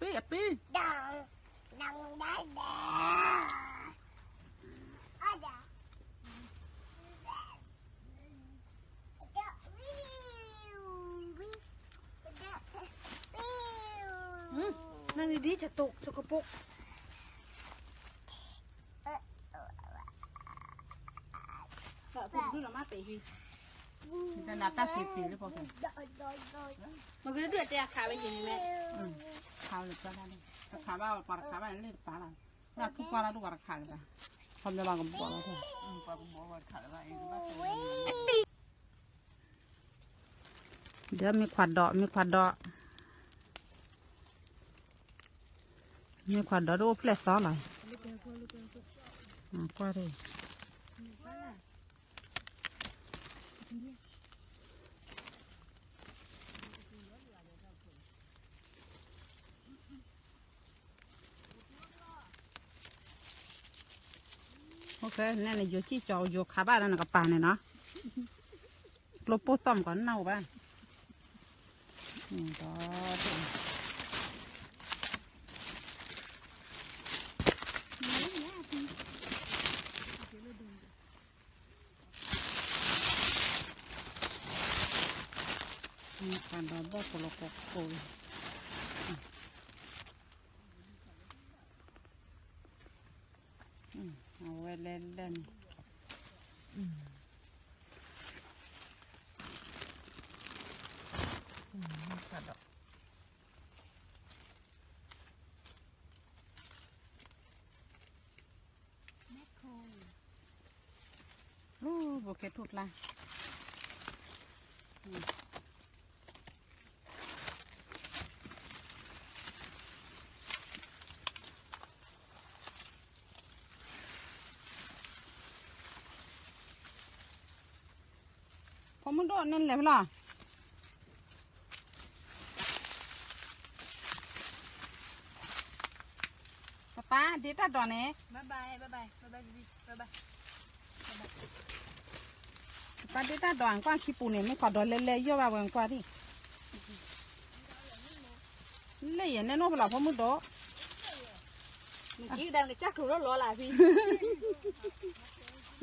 ปี้ดังได้แดงนั่งดีๆจะตกสกปรกผมดูละมาตีพี่จะนับตาสิบปีหรือเปล่ามันก็เดือดจะขาไปยังไงขาหรือเปล่าได้ขาบ้าปลาขาบ้าเล่นปลาอะไรน่าทุกปลาทุกปลาขาเลยนะทำจะบางกับปลาแล้วท่านปลากับปลาขาอะไรเดี๋ยวมีขวัญดอกมีขวัญดอกดูเพลสต่อเลยก็ได้โอเคนั่นเลยอยู่ที่จออยู่ขาบ้านนั่นกับปลาเนี่ยเนาะลบปุ๊บต้มก่อนเน่าบ้านต่อการดอกบัวโปรโกโกเอาไว้เล่นเล่นกระดอกโบเกตุดละพอมันโดนนั่นแหละพี่ล่ะป้าเดี๋ยวตัดดอกเนี่ยบ๊ายบายป้าเดี๋ยวตัดดอกกว้างขี้ปูเนี่ยไม่ขอดอกเล่ๆเยอะว่าเบิ่งกว่าดิเล่อย่างนี้นู้นพี่ล่ะพอมันโดมันกี้ดังเลยจักถูรถล้อหลายพี่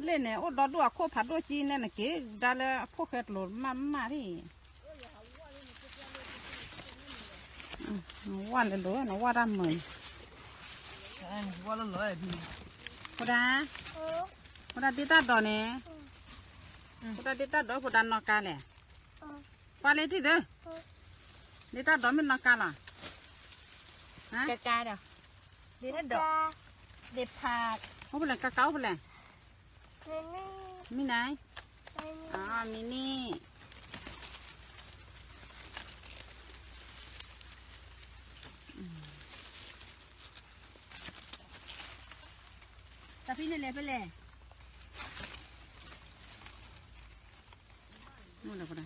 เล่นเนี่ยโอ้ดอดด้วยโคผัดด้วยจีนเนี่ยนะเก๋ดาเลยพวกเห็ดหลุดมาที่วันเลยหลุดนะว่าดำเหมือนว่าเลยเลยพี่พอดาดิตาดอเนี่ยพอดาดิตาดอพอดานอกกาเลยพอเลยที่เด้อดิตาดอมันนอกกาล่ะฮะกาเด้อดิตาดอเด็ดผักเขาเป็นอะไรกะเก้าเป็นอะไรมีไหนมินี่แต่พี่เนี่ยเลยไปเลยนู่นเลยก็ได้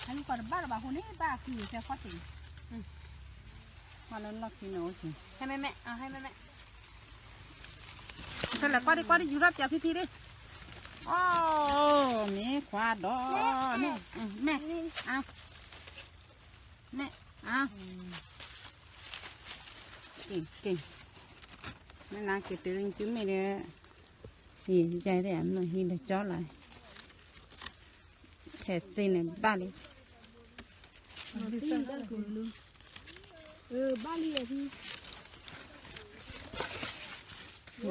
อันนี้ก่อนบ้านเราคนนี้บ้าคือแค่ข้อสิ่งมาแล้วล็อกที่โน้ตสิให้แม่เอาให้แม่เสร็จแล้วก็ได้อยู่รับจากพี่ดิโอ้มีควาดอนี่แม่เอาแม่เอาเก่งแม่นางเก็บตัวเองจุ๊บไม่ได้หินใจได้มันหินได้จ้อเลยแค่ตีนบ้านเลยบ้านเลยพี่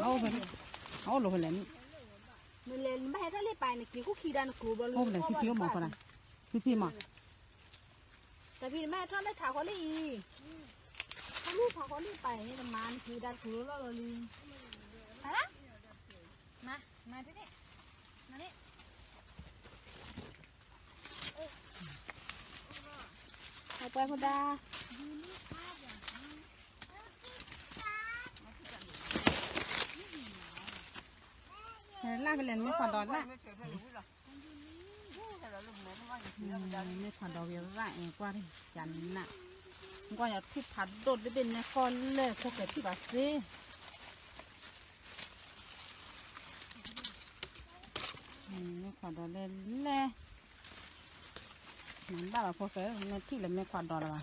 เอาไปเลยมันเล่นไม่ให้เราเล่นไปนะกี่กุขี้ดันกูบอลลูนพี่หมอคนละพี่หมอแต่พี่แม่ท่านได้ถามเขาเลยเขาลูกพาเขาเล่นไปนี่มันมันขี้ดันกูแล้วเลยมาที่นี่มานี่เอาไปคนดาลากไปเล่นไม่ขอดอนละไม่ขอดอกเยอะละเองกว่าที่จันน่ะก็อยากทุบผัดโดดได้เป็นเนี่ยก้อนเลยพวกแกที่บาดซี khoa đỏ lên le nắm ba là phô phế nên thì là mẹ khoa đỏ là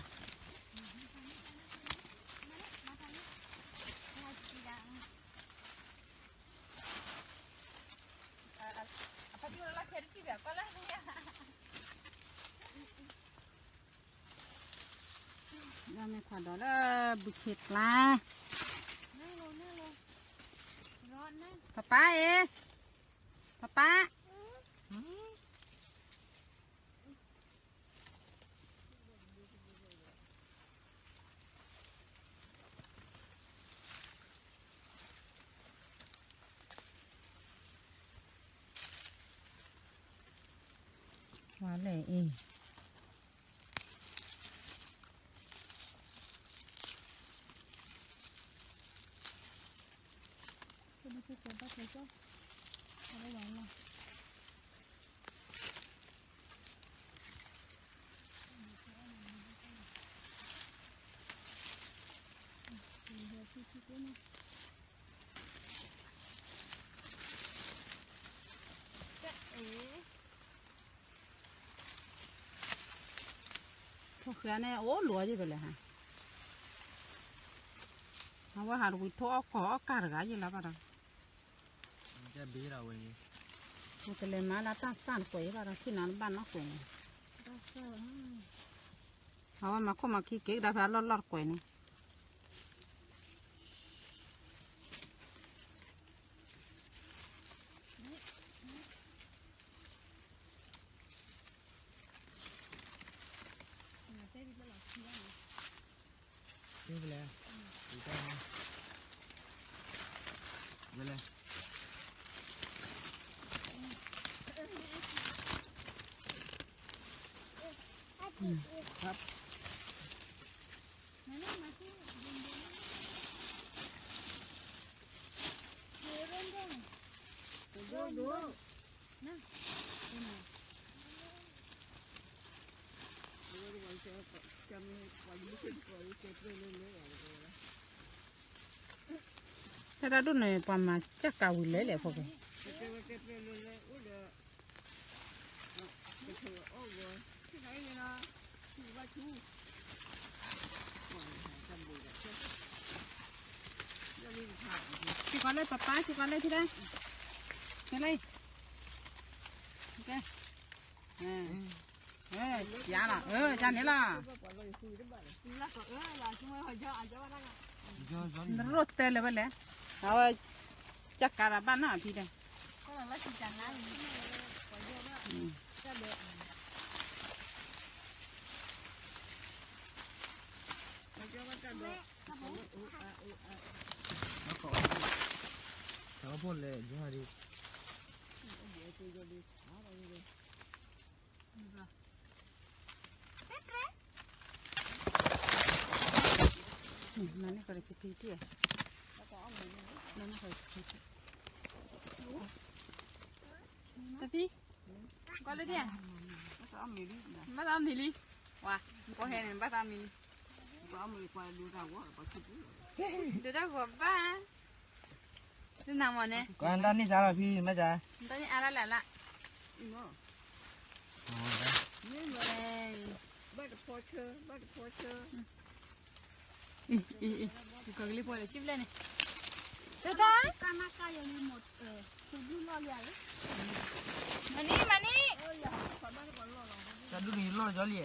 ra mẹ khoa đỏ là bự thịt lá papa ê papa quá lẻ ê thôi cái này ố lúa gì vậy hả? Nóว่าหาดูทั่วขอการกะยี่ละบ้าง จะบีเราเว้ย มันจะเลยมาแล้วตั้งสานกวยบ้างที่นั่นบ้านนอกกวยเอาว่ามาเข้ามาขี้เก๊กได้พาลอดกวยนี่นี่ไปเลยดูได้ไหมไปเลยครับ ถ้าเราดูหน่อยประมาณจะเก่าเลยแหละพวกนี้ชิคกี้เลยป้าชิคกี้เลยที่ได้ที่เลยโอเคยาละจานนี้ละรถเตะเลยไปเลยเอาจักการบ้านน่ะพี่เด้เขาพูดเลยยี่ห้อดีนั่นนี่ก็เลยพี่ที่นั่นนี่ก็เลยพี่แต่พี่ก็เลยเนี่ยบ้านมิลลี่ว้าก็เห็นบ้านมิลลี่บ้านมิลลี่กว่าดูดาวว่าบ้านคิดดูดาวบ้านดูน้ำมันเนี่ย ก่อนด้านนี้จ้าพี่แม่จ้า ตอนนี้อะไรละโอ้ย นี่เลยบ้านพอเชอก็เลยพอเลยจิ้มเลยเนี่ยเด้อการนักการยังมีหมดคือดูรอใหญ่มานี่ จะดูนี่รอดจอลี่